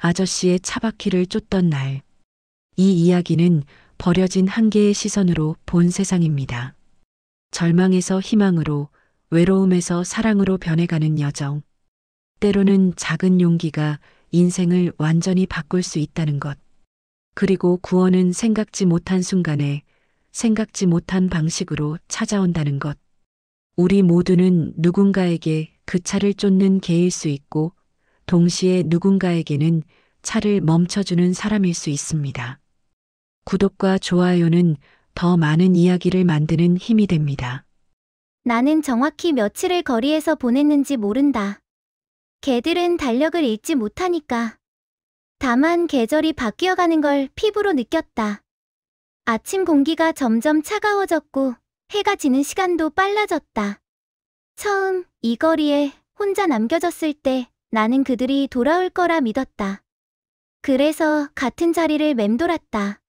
아저씨의 차바퀴를 쫓던 날. 이 이야기는 버려진 한 개의 시선으로 본 세상입니다. 절망에서 희망으로, 외로움에서 사랑으로 변해가는 여정. 때로는 작은 용기가 인생을 완전히 바꿀 수 있다는 것. 그리고 구원은 생각지 못한 순간에, 생각지 못한 방식으로 찾아온다는 것. 우리 모두는 누군가에게 그 차를 쫓는 개일 수 있고, 동시에 누군가에게는 차를 멈춰주는 사람일 수 있습니다. 구독과 좋아요는 더 많은 이야기를 만드는 힘이 됩니다. 나는 정확히 며칠을 거리에서 보냈는지 모른다. 개들은 달력을 읽지 못하니까. 다만 계절이 바뀌어가는 걸 피부로 느꼈다. 아침 공기가 점점 차가워졌고 해가 지는 시간도 빨라졌다. 처음 이 거리에 혼자 남겨졌을 때 나는 그들이 돌아올 거라 믿었다. 그래서 같은 자리를 맴돌았다.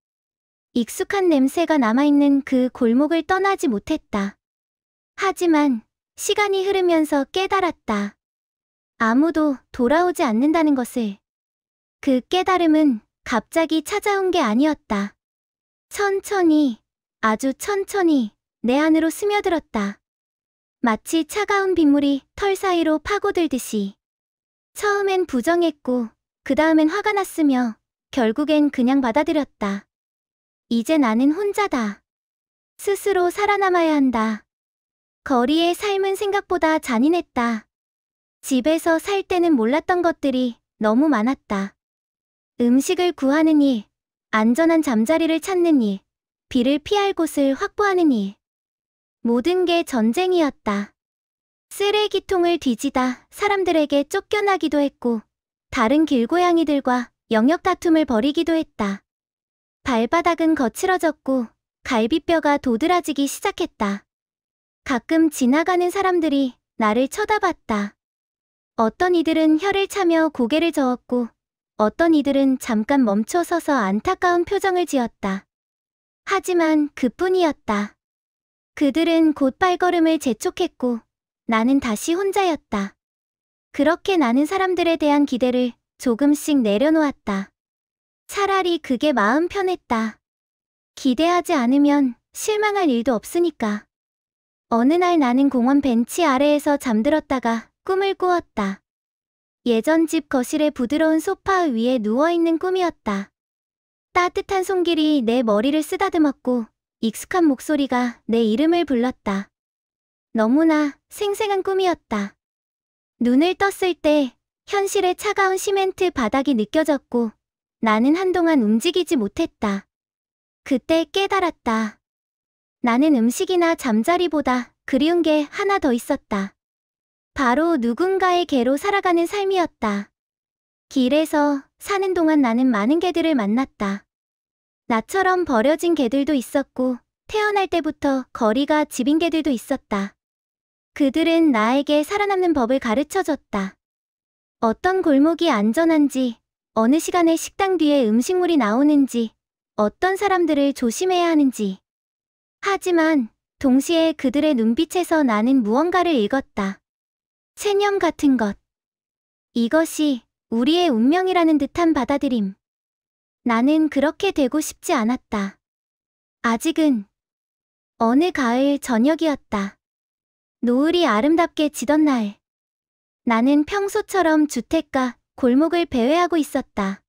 익숙한 냄새가 남아있는 그 골목을 떠나지 못했다. 하지만 시간이 흐르면서 깨달았다. 아무도 돌아오지 않는다는 것을. 그 깨달음은 갑자기 찾아온 게 아니었다. 천천히, 아주 천천히 내 안으로 스며들었다. 마치 차가운 빗물이 털 사이로 파고들듯이. 처음엔 부정했고 그 다음엔 화가 났으며 결국엔 그냥 받아들였다. 이제 나는 혼자다. 스스로 살아남아야 한다. 거리의 삶은 생각보다 잔인했다. 집에서 살 때는 몰랐던 것들이 너무 많았다. 음식을 구하는 일, 안전한 잠자리를 찾는 일, 비를 피할 곳을 확보하는 일. 모든 게 전쟁이었다. 쓰레기통을 뒤지다 사람들에게 쫓겨나기도 했고, 다른 길고양이들과 영역 다툼을 벌이기도 했다. 발바닥은 거칠어졌고 갈비뼈가 도드라지기 시작했다. 가끔 지나가는 사람들이 나를 쳐다봤다. 어떤 이들은 혀를 차며 고개를 저었고 어떤 이들은 잠깐 멈춰 서서 안타까운 표정을 지었다. 하지만 그뿐이었다. 그들은 곧 발걸음을 재촉했고 나는 다시 혼자였다. 그렇게 나는 사람들에 대한 기대를 조금씩 내려놓았다. 차라리 그게 마음 편했다. 기대하지 않으면 실망할 일도 없으니까. 어느 날 나는 공원 벤치 아래에서 잠들었다가 꿈을 꾸었다. 예전 집 거실의 부드러운 소파 위에 누워있는 꿈이었다. 따뜻한 손길이 내 머리를 쓰다듬었고 익숙한 목소리가 내 이름을 불렀다. 너무나 생생한 꿈이었다. 눈을 떴을 때 현실의 차가운 시멘트 바닥이 느껴졌고 나는 한동안 움직이지 못했다. 그때 깨달았다. 나는 음식이나 잠자리보다 그리운 게 하나 더 있었다. 바로 누군가의 개로 살아가는 삶이었다. 길에서 사는 동안 나는 많은 개들을 만났다. 나처럼 버려진 개들도 있었고 태어날 때부터 거리가 집인 개들도 있었다. 그들은 나에게 살아남는 법을 가르쳐줬다. 어떤 골목이 안전한지, 어느 시간에 식당 뒤에 음식물이 나오는지, 어떤 사람들을 조심해야 하는지. 하지만 동시에 그들의 눈빛에서 나는 무언가를 읽었다. 체념 같은 것. 이것이 우리의 운명이라는 듯한 받아들임. 나는 그렇게 되고 싶지 않았다. 아직은. 어느 가을 저녁이었다. 노을이 아름답게 지던 날. 나는 평소처럼 주택가, 골목을 배회하고 있었다.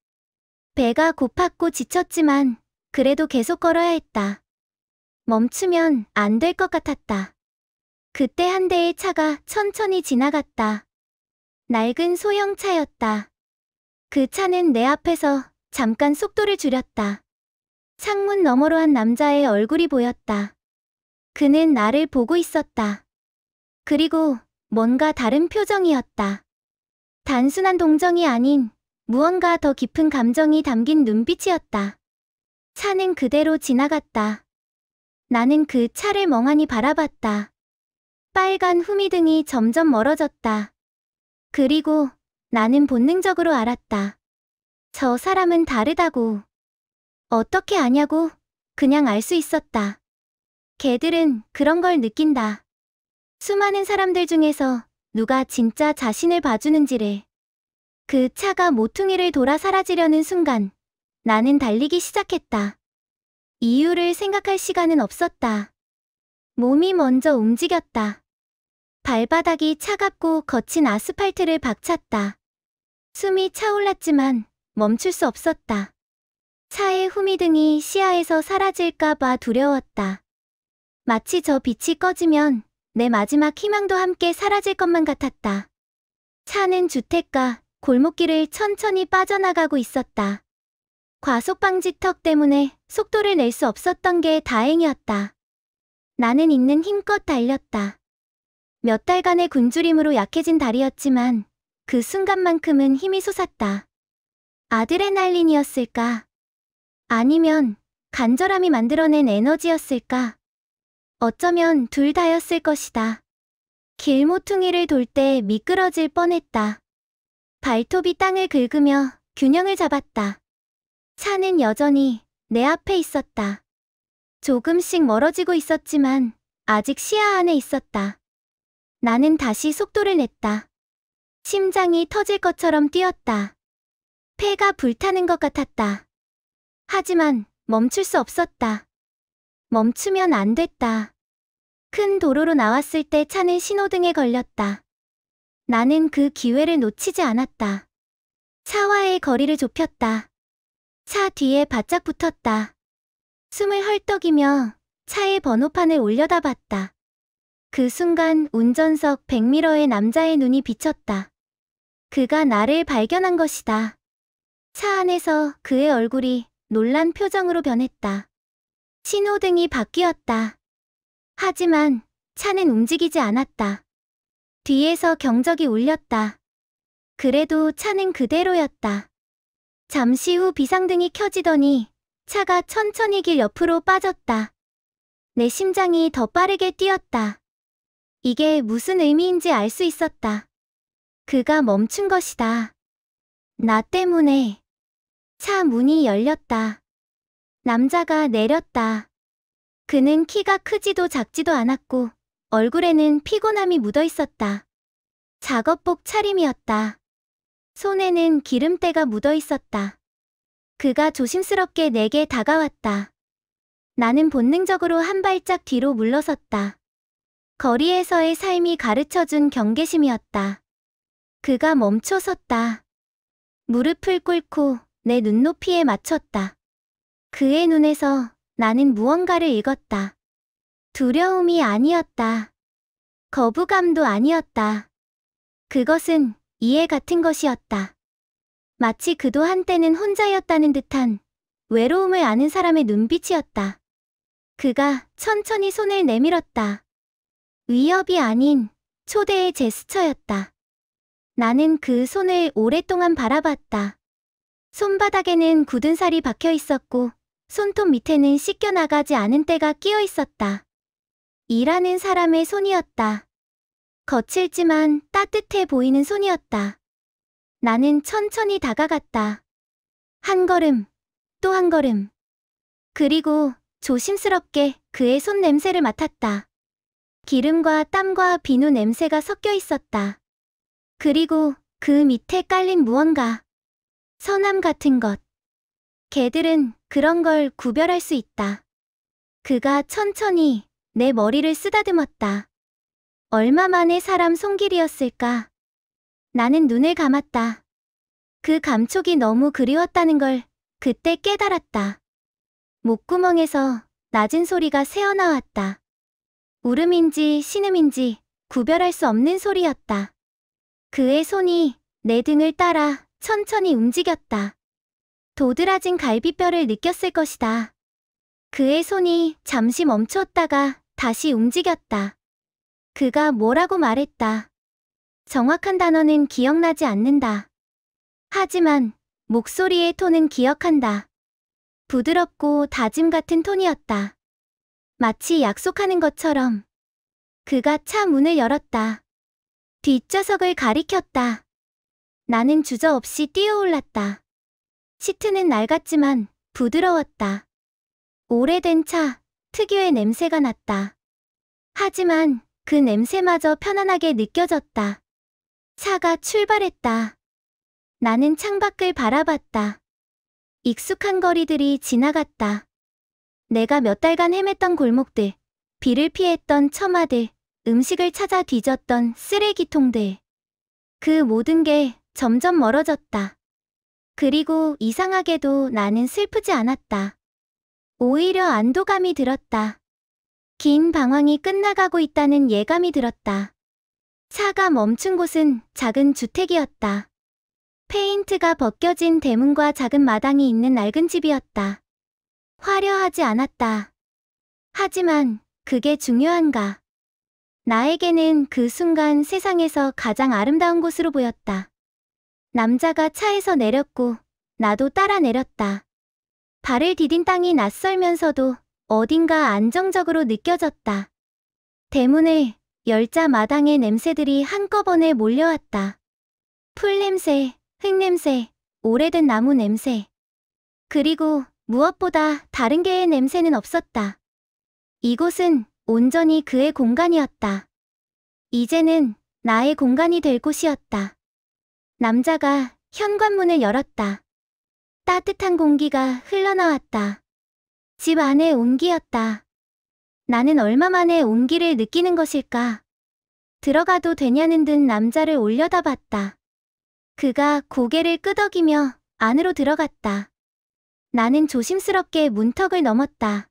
배가 고팠고 지쳤지만 그래도 계속 걸어야 했다. 멈추면 안 될 것 같았다. 그때 한 대의 차가 천천히 지나갔다. 낡은 소형차였다. 그 차는 내 앞에서 잠깐 속도를 줄였다. 창문 너머로 한 남자의 얼굴이 보였다. 그는 나를 보고 있었다. 그리고 뭔가 다른 표정이었다. 단순한 동정이 아닌 무언가 더 깊은 감정이 담긴 눈빛이었다. 차는 그대로 지나갔다. 나는 그 차를 멍하니 바라봤다. 빨간 후미등이 점점 멀어졌다. 그리고 나는 본능적으로 알았다. 저 사람은 다르다고. 어떻게 아냐고? 그냥 알 수 있었다. 개들은 그런 걸 느낀다. 수많은 사람들 중에서 누가 진짜 자신을 봐주는지를. 그 차가 모퉁이를 돌아 사라지려는 순간 나는 달리기 시작했다. 이유를 생각할 시간은 없었다. 몸이 먼저 움직였다. 발바닥이 차갑고 거친 아스팔트를 박찼다. 숨이 차올랐지만 멈출 수 없었다. 차의 후미등이 시야에서 사라질까봐 두려웠다. 마치 저 빛이 꺼지면 내 마지막 희망도 함께 사라질 것만 같았다. 차는 주택가, 골목길을 천천히 빠져나가고 있었다. 과속방지턱 때문에 속도를 낼 수 없었던 게 다행이었다. 나는 있는 힘껏 달렸다. 몇 달간의 굶주림으로 약해진 다리였지만 그 순간만큼은 힘이 솟았다. 아드레날린이었을까? 아니면 간절함이 만들어낸 에너지였을까? 어쩌면 둘 다였을 것이다. 길모퉁이를 돌 때 미끄러질 뻔했다. 발톱이 땅을 긁으며 균형을 잡았다. 차는 여전히 내 앞에 있었다. 조금씩 멀어지고 있었지만 아직 시야 안에 있었다. 나는 다시 속도를 냈다. 심장이 터질 것처럼 뛰었다. 폐가 불타는 것 같았다. 하지만 멈출 수 없었다. 멈추면 안 됐다. 큰 도로로 나왔을 때 차는 신호등에 걸렸다. 나는 그 기회를 놓치지 않았다. 차와의 거리를 좁혔다. 차 뒤에 바짝 붙었다. 숨을 헐떡이며 차의 번호판을 올려다봤다. 그 순간 운전석 백미러에 남자의 눈이 비쳤다. 그가 나를 발견한 것이다. 차 안에서 그의 얼굴이 놀란 표정으로 변했다. 신호등이 바뀌었다. 하지만 차는 움직이지 않았다. 뒤에서 경적이 울렸다. 그래도 차는 그대로였다. 잠시 후 비상등이 켜지더니 차가 천천히 길 옆으로 빠졌다. 내 심장이 더 빠르게 뛰었다. 이게 무슨 의미인지 알 수 있었다. 그가 멈춘 것이다. 나 때문에. 차 문이 열렸다. 남자가 내렸다. 그는 키가 크지도 작지도 않았고 얼굴에는 피곤함이 묻어 있었다. 작업복 차림이었다. 손에는 기름때가 묻어 있었다. 그가 조심스럽게 내게 다가왔다. 나는 본능적으로 한 발짝 뒤로 물러섰다. 거리에서의 삶이 가르쳐준 경계심이었다. 그가 멈춰 섰다. 무릎을 꿇고 내 눈높이에 맞췄다. 그의 눈에서 나는 무언가를 읽었다. 두려움이 아니었다. 거부감도 아니었다. 그것은 이해 같은 것이었다. 마치 그도 한때는 혼자였다는 듯한 외로움을 아는 사람의 눈빛이었다. 그가 천천히 손을 내밀었다. 위협이 아닌 초대의 제스처였다. 나는 그 손을 오랫동안 바라봤다. 손바닥에는 굳은 살이 박혀 있었고 손톱 밑에는 씻겨나가지 않은 때가 끼어 있었다. 일하는 사람의 손이었다. 거칠지만 따뜻해 보이는 손이었다. 나는 천천히 다가갔다. 한 걸음, 또 한 걸음. 그리고 조심스럽게 그의 손 냄새를 맡았다. 기름과 땀과 비누 냄새가 섞여 있었다. 그리고 그 밑에 깔린 무언가. 선함 같은 것. 개들은 그런 걸 구별할 수 있다. 그가 천천히 내 머리를 쓰다듬었다. 얼마 만의 사람 손길이었을까? 나는 눈을 감았다. 그 감촉이 너무 그리웠다는 걸 그때 깨달았다. 목구멍에서 낮은 소리가 새어나왔다. 울음인지 신음인지 구별할 수 없는 소리였다. 그의 손이 내 등을 따라 천천히 움직였다. 도드라진 갈비뼈를 느꼈을 것이다. 그의 손이 잠시 멈췄다가 다시 움직였다. 그가 뭐라고 말했다. 정확한 단어는 기억나지 않는다. 하지만 목소리의 톤은 기억한다. 부드럽고 다짐 같은 톤이었다. 마치 약속하는 것처럼. 그가 차 문을 열었다. 뒷좌석을 가리켰다. 나는 주저없이 뛰어올랐다. 시트는 낡았지만 부드러웠다. 오래된 차, 특유의 냄새가 났다. 하지만 그 냄새마저 편안하게 느껴졌다. 차가 출발했다. 나는 창밖을 바라봤다. 익숙한 거리들이 지나갔다. 내가 몇 달간 헤맸던 골목들, 비를 피했던 처마들, 음식을 찾아 뒤졌던 쓰레기통들. 그 모든 게 점점 멀어졌다. 그리고 이상하게도 나는 슬프지 않았다. 오히려 안도감이 들었다. 긴 방황이 끝나가고 있다는 예감이 들었다. 차가 멈춘 곳은 작은 주택이었다. 페인트가 벗겨진 대문과 작은 마당이 있는 낡은 집이었다. 화려하지 않았다. 하지만 그게 중요한가? 나에게는 그 순간 세상에서 가장 아름다운 곳으로 보였다. 남자가 차에서 내렸고 나도 따라 내렸다. 발을 디딘 땅이 낯설면서도 어딘가 안정적으로 느껴졌다. 대문을 열자 마당의 냄새들이 한꺼번에 몰려왔다. 풀냄새, 흙냄새, 오래된 나무 냄새. 그리고 무엇보다 다른 개의 냄새는 없었다. 이곳은 온전히 그의 공간이었다. 이제는 나의 공간이 될 곳이었다. 남자가 현관문을 열었다. 따뜻한 공기가 흘러나왔다. 집 안의 온기였다. 나는 얼마 만에 온기를 느끼는 것일까? 들어가도 되냐는 듯 남자를 올려다봤다. 그가 고개를 끄덕이며 안으로 들어갔다. 나는 조심스럽게 문턱을 넘었다.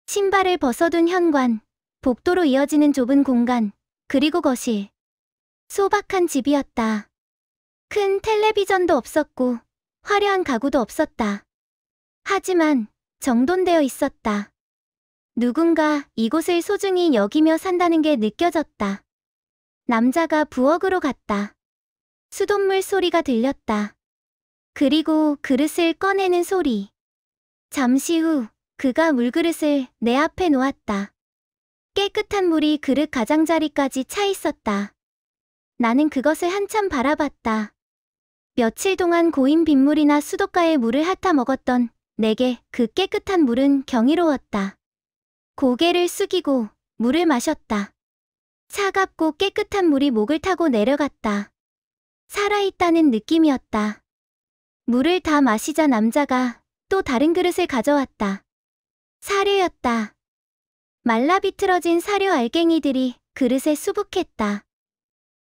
신발을 벗어둔 현관, 복도로 이어지는 좁은 공간, 그리고 거실. 소박한 집이었다. 큰 텔레비전도 없었고 화려한 가구도 없었다. 하지만 정돈되어 있었다. 누군가 이곳을 소중히 여기며 산다는 게 느껴졌다. 남자가 부엌으로 갔다. 수돗물 소리가 들렸다. 그리고 그릇을 꺼내는 소리. 잠시 후 그가 물그릇을 내 앞에 놓았다. 깨끗한 물이 그릇 가장자리까지 차 있었다. 나는 그것을 한참 바라봤다. 며칠 동안 고인 빗물이나 수도가에 물을 핥아 먹었던 내게 그 깨끗한 물은 경이로웠다. 고개를 숙이고 물을 마셨다. 차갑고 깨끗한 물이 목을 타고 내려갔다. 살아있다는 느낌이었다. 물을 다 마시자 남자가 또 다른 그릇을 가져왔다. 사료였다. 말라 비틀어진 사료 알갱이들이 그릇에 수북했다.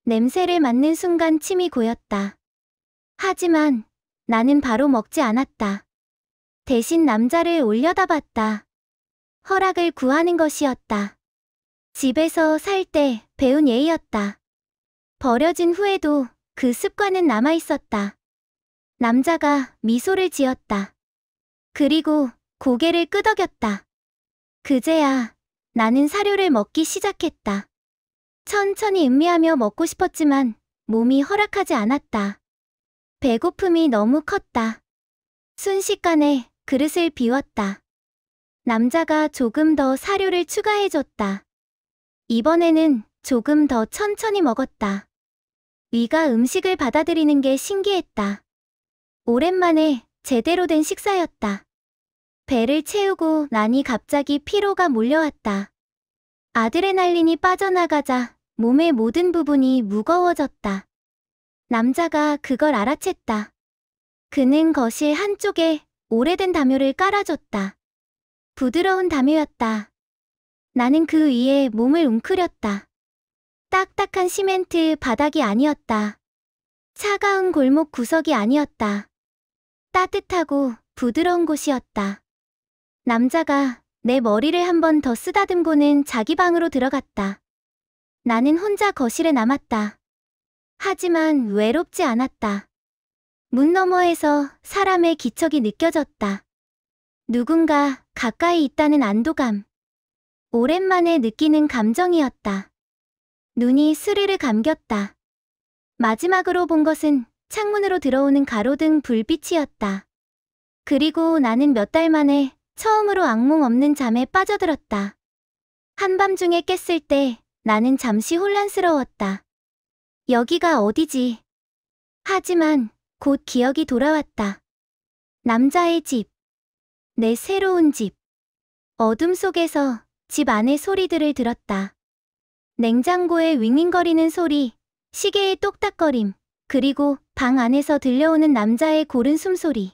냄새를 맡는 순간 침이 고였다. 하지만 나는 바로 먹지 않았다. 대신 남자를 올려다봤다. 허락을 구하는 것이었다. 집에서 살 때 배운 예의였다. 버려진 후에도 그 습관은 남아있었다. 남자가 미소를 지었다. 그리고 고개를 끄덕였다. 그제야 나는 사료를 먹기 시작했다. 천천히 음미하며 먹고 싶었지만 몸이 허락하지 않았다. 배고픔이 너무 컸다. 순식간에 그릇을 비웠다. 남자가 조금 더 사료를 추가해줬다. 이번에는 조금 더 천천히 먹었다. 위가 음식을 받아들이는 게 신기했다. 오랜만에 제대로 된 식사였다. 배를 채우고 나니 갑자기 피로가 몰려왔다. 아드레날린이 빠져나가자 몸의 모든 부분이 무거워졌다. 남자가 그걸 알아챘다. 그는 거실 한쪽에 오래된 담요를 깔아줬다. 부드러운 담요였다. 나는 그 위에 몸을 웅크렸다. 딱딱한 시멘트 바닥이 아니었다. 차가운 골목 구석이 아니었다. 따뜻하고 부드러운 곳이었다. 남자가 내 머리를 한 번 더 쓰다듬고는 자기 방으로 들어갔다. 나는 혼자 거실에 남았다. 하지만 외롭지 않았다. 문 너머에서 사람의 기척이 느껴졌다. 누군가 가까이 있다는 안도감. 오랜만에 느끼는 감정이었다. 눈이 스르르 감겼다. 마지막으로 본 것은 창문으로 들어오는 가로등 불빛이었다. 그리고 나는 몇 달 만에 처음으로 악몽 없는 잠에 빠져들었다. 한밤중에 깼을 때 나는 잠시 혼란스러웠다. 여기가 어디지? 하지만 곧 기억이 돌아왔다. 남자의 집. 내 새로운 집. 어둠 속에서 집 안의 소리들을 들었다. 냉장고의 윙윙거리는 소리, 시계의 똑딱거림, 그리고 방 안에서 들려오는 남자의 고른 숨소리.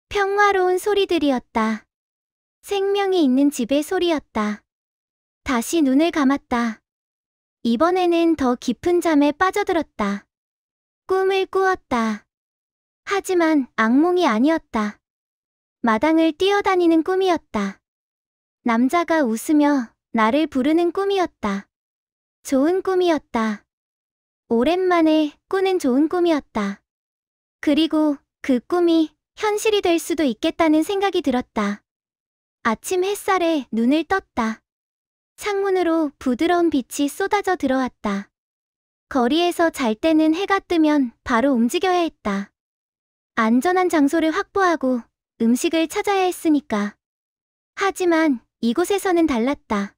평화로운 소리들이었다. 생명이 있는 집의 소리였다. 다시 눈을 감았다. 이번에는 더 깊은 잠에 빠져들었다. 꿈을 꾸었다. 하지만 악몽이 아니었다. 마당을 뛰어다니는 꿈이었다. 남자가 웃으며 나를 부르는 꿈이었다. 좋은 꿈이었다. 오랜만에 꾸는 좋은 꿈이었다. 그리고 그 꿈이 현실이 될 수도 있겠다는 생각이 들었다. 아침 햇살에 눈을 떴다. 창문으로 부드러운 빛이 쏟아져 들어왔다. 거리에서 잘 때는 해가 뜨면 바로 움직여야 했다. 안전한 장소를 확보하고 음식을 찾아야 했으니까. 하지만 이곳에서는 달랐다.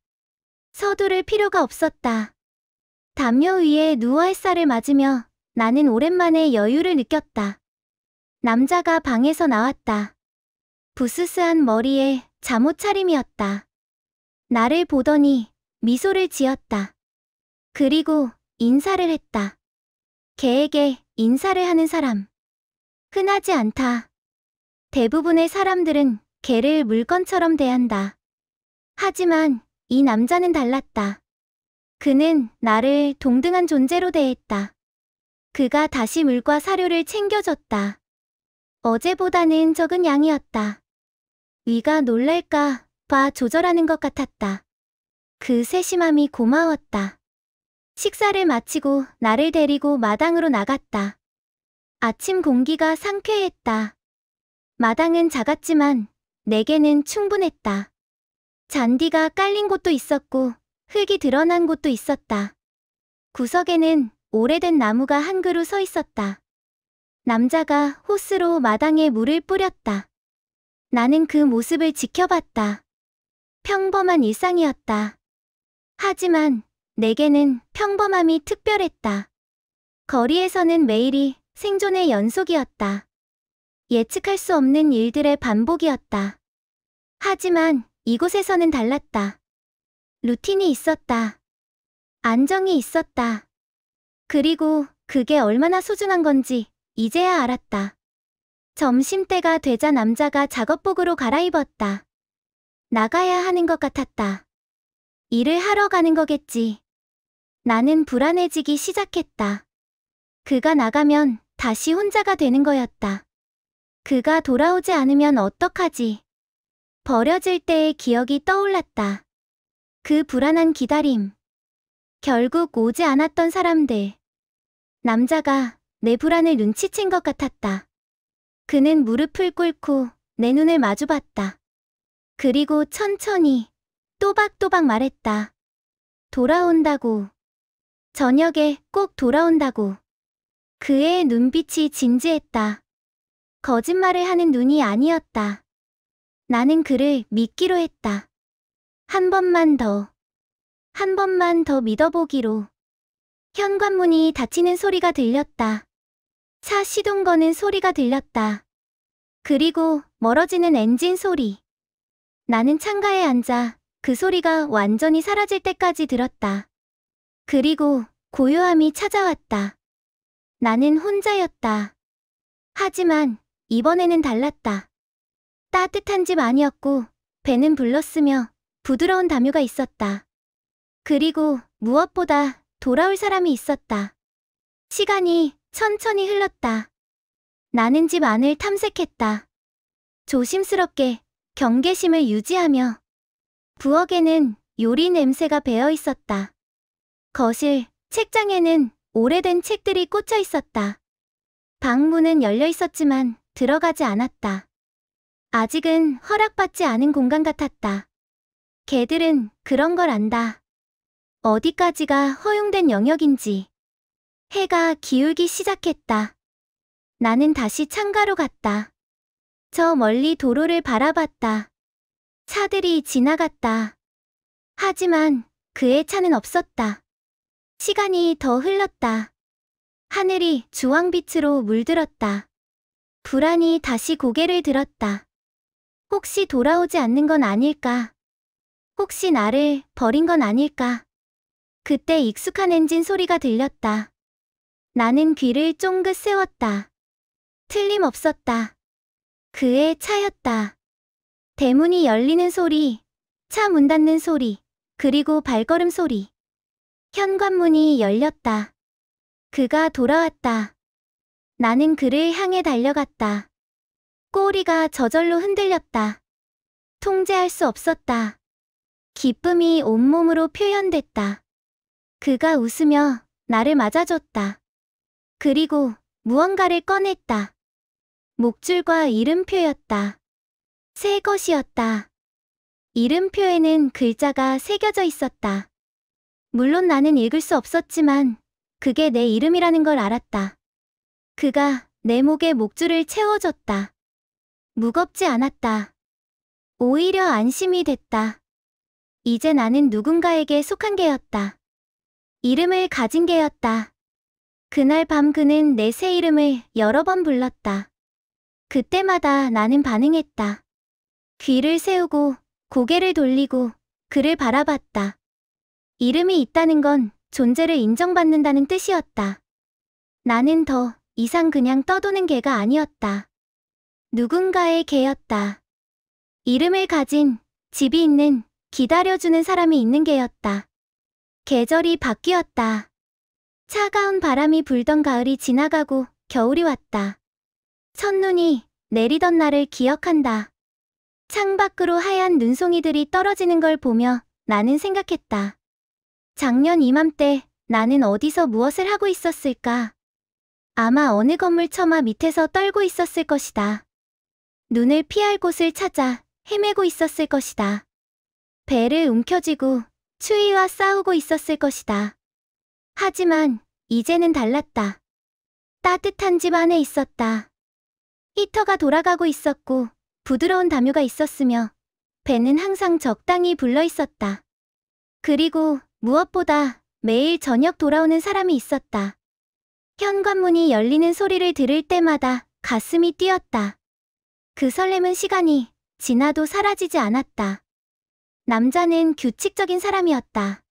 서두를 필요가 없었다. 담요 위에 누워 햇살을 맞으며 나는 오랜만에 여유를 느꼈다. 남자가 방에서 나왔다. 부스스한 머리에 잠옷 차림이었다. 나를 보더니 미소를 지었다. 그리고 인사를 했다. 개에게 인사를 하는 사람. 흔하지 않다. 대부분의 사람들은 개를 물건처럼 대한다. 하지만 이 남자는 달랐다. 그는 나를 동등한 존재로 대했다. 그가 다시 물과 사료를 챙겨줬다. 어제보다는 적은 양이었다. 위가 놀랄까 봐 조절하는 것 같았다. 그 세심함이 고마웠다. 식사를 마치고 나를 데리고 마당으로 나갔다. 아침 공기가 상쾌했다. 마당은 작았지만 내게는 충분했다. 잔디가 깔린 곳도 있었고 흙이 드러난 곳도 있었다. 구석에는 오래된 나무가 한 그루 서 있었다. 남자가 호스로 마당에 물을 뿌렸다. 나는 그 모습을 지켜봤다. 평범한 일상이었다. 하지만 내게는 평범함이 특별했다. 거리에서는 매일이 생존의 연속이었다. 예측할 수 없는 일들의 반복이었다. 하지만 이곳에서는 달랐다. 루틴이 있었다. 안정이 있었다. 그리고 그게 얼마나 소중한 건지 이제야 알았다. 점심때가 되자 남자가 작업복으로 갈아입었다. 나가야 하는 것 같았다. 일을 하러 가는 거겠지. 나는 불안해지기 시작했다. 그가 나가면 다시 혼자가 되는 거였다. 그가 돌아오지 않으면 어떡하지? 버려질 때의 기억이 떠올랐다. 그 불안한 기다림. 결국 오지 않았던 사람들. 남자가 내 불안을 눈치챈 것 같았다. 그는 무릎을 꿇고 내 눈을 마주봤다. 그리고 천천히 또박또박 말했다. 돌아온다고. 저녁에 꼭 돌아온다고. 그의 눈빛이 진지했다. 거짓말을 하는 눈이 아니었다. 나는 그를 믿기로 했다. 한 번만 더. 한 번만 더 믿어보기로. 현관문이 닫히는 소리가 들렸다. 차 시동 거는 소리가 들렸다. 그리고 멀어지는 엔진 소리. 나는 창가에 앉아 그 소리가 완전히 사라질 때까지 들었다. 그리고 고요함이 찾아왔다. 나는 혼자였다. 하지만 이번에는 달랐다. 따뜻한 집 아니었고 배는 불렀으며 부드러운 담요가 있었다. 그리고 무엇보다 돌아올 사람이 있었다. 시간이 천천히 흘렀다. 나는 집 안을 탐색했다. 조심스럽게 경계심을 유지하며. 부엌에는 요리 냄새가 배어 있었다. 거실, 책장에는 오래된 책들이 꽂혀 있었다. 방 문은 열려 있었지만 들어가지 않았다. 아직은 허락받지 않은 공간 같았다. 개들은 그런 걸 안다. 어디까지가 허용된 영역인지. 해가 기울기 시작했다. 나는 다시 창가로 갔다. 저 멀리 도로를 바라봤다. 차들이 지나갔다. 하지만 그의 차는 없었다. 시간이 더 흘렀다. 하늘이 주황빛으로 물들었다. 불안이 다시 고개를 들었다. 혹시 돌아오지 않는 건 아닐까? 혹시 나를 버린 건 아닐까? 그때 익숙한 엔진 소리가 들렸다. 나는 귀를 쫑긋 세웠다. 틀림없었다. 그의 차였다. 대문이 열리는 소리, 차 문 닫는 소리, 그리고 발걸음 소리. 현관문이 열렸다. 그가 돌아왔다. 나는 그를 향해 달려갔다. 꼬리가 저절로 흔들렸다. 통제할 수 없었다. 기쁨이 온몸으로 표현됐다. 그가 웃으며 나를 맞아줬다. 그리고 무언가를 꺼냈다. 목줄과 이름표였다. 새 것이었다. 이름표에는 글자가 새겨져 있었다. 물론 나는 읽을 수 없었지만 그게 내 이름이라는 걸 알았다. 그가 내 목에 목줄을 채워줬다. 무겁지 않았다. 오히려 안심이 됐다. 이제 나는 누군가에게 속한 개였다. 이름을 가진 개였다. 그날 밤 그는 내 새 이름을 여러 번 불렀다. 그때마다 나는 반응했다. 귀를 세우고 고개를 돌리고 그를 바라봤다. 이름이 있다는 건 존재를 인정받는다는 뜻이었다. 나는 더 이상 그냥 떠도는 개가 아니었다. 누군가의 개였다. 이름을 가진, 집이 있는, 기다려주는 사람이 있는 개였다. 계절이 바뀌었다. 차가운 바람이 불던 가을이 지나가고 겨울이 왔다. 첫눈이 내리던 날을 기억한다. 창밖으로 하얀 눈송이들이 떨어지는 걸 보며 나는 생각했다. 작년 이맘때 나는 어디서 무엇을 하고 있었을까? 아마 어느 건물 처마 밑에서 떨고 있었을 것이다. 눈을 피할 곳을 찾아 헤매고 있었을 것이다. 배를 움켜쥐고 추위와 싸우고 있었을 것이다. 하지만 이제는 달랐다. 따뜻한 집 안에 있었다. 히터가 돌아가고 있었고 부드러운 담요가 있었으며 배는 항상 적당히 불러 있었다. 그리고 무엇보다 매일 저녁 돌아오는 사람이 있었다. 현관문이 열리는 소리를 들을 때마다 가슴이 뛰었다. 그 설렘은 시간이 지나도 사라지지 않았다. 남자는 규칙적인 사람이었다.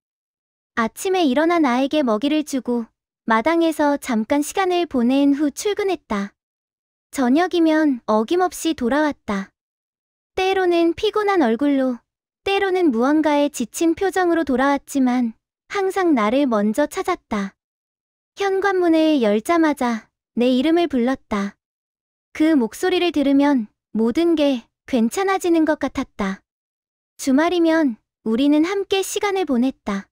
아침에 일어나 나에게 먹이를 주고 마당에서 잠깐 시간을 보낸 후 출근했다. 저녁이면 어김없이 돌아왔다. 때로는 피곤한 얼굴로, 때로는 무언가에 지친 표정으로 돌아왔지만 항상 나를 먼저 찾았다. 현관문을 열자마자 내 이름을 불렀다. 그 목소리를 들으면 모든 게 괜찮아지는 것 같았다. 주말이면 우리는 함께 시간을 보냈다.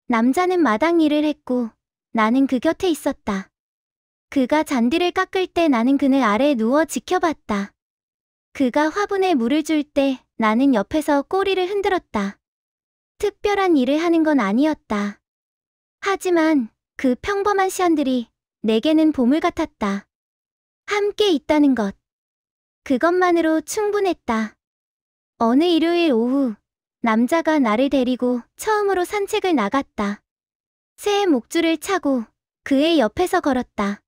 남자는 마당 일을 했고 나는 그 곁에 있었다. 그가 잔디를 깎을 때 나는 그늘 아래 누워 지켜봤다. 그가 화분에 물을 줄 때 나는 옆에서 꼬리를 흔들었다. 특별한 일을 하는 건 아니었다. 하지만 그 평범한 시간들이 내게는 보물 같았다. 함께 있다는 것. 그것만으로 충분했다. 어느 일요일 오후, 남자가 나를 데리고 처음으로 산책을 나갔다. 새의 목줄을 차고 그의 옆에서 걸었다.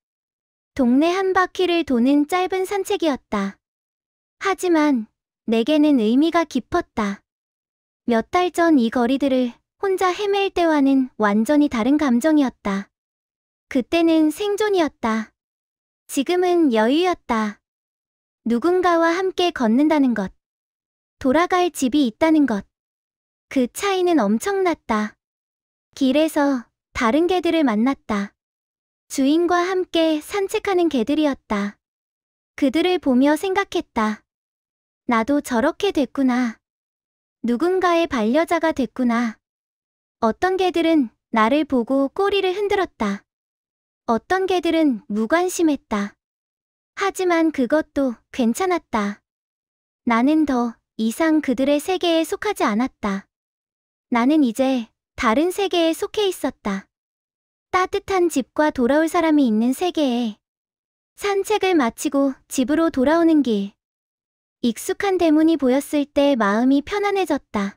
동네 한 바퀴를 도는 짧은 산책이었다. 하지만 내게는 의미가 깊었다. 몇 달 전 이 거리들을 혼자 헤맬 때와는 완전히 다른 감정이었다. 그때는 생존이었다. 지금은 여유였다. 누군가와 함께 걷는다는 것. 돌아갈 집이 있다는 것. 그 차이는 엄청났다. 길에서 다른 개들을 만났다. 주인과 함께 산책하는 개들이었다. 그들을 보며 생각했다. 나도 저렇게 됐구나. 누군가의 반려자가 됐구나. 어떤 개들은 나를 보고 꼬리를 흔들었다. 어떤 개들은 무관심했다. 하지만 그것도 괜찮았다. 나는 더 이상 그들의 세계에 속하지 않았다. 나는 이제 다른 세계에 속해 있었다. 따뜻한 집과 돌아올 사람이 있는 세계에. 산책을 마치고 집으로 돌아오는 길. 익숙한 대문이 보였을 때 마음이 편안해졌다.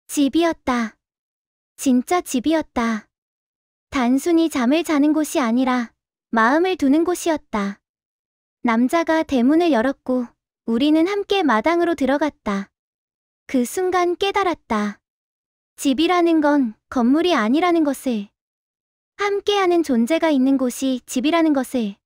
집이었다. 진짜 집이었다. 단순히 잠을 자는 곳이 아니라 마음을 두는 곳이었다. 남자가 대문을 열었고 우리는 함께 마당으로 들어갔다. 그 순간 깨달았다. 집이라는 건 건물이 아니라는 것을. 함께하는 존재가 있는 곳이 집이라는 것을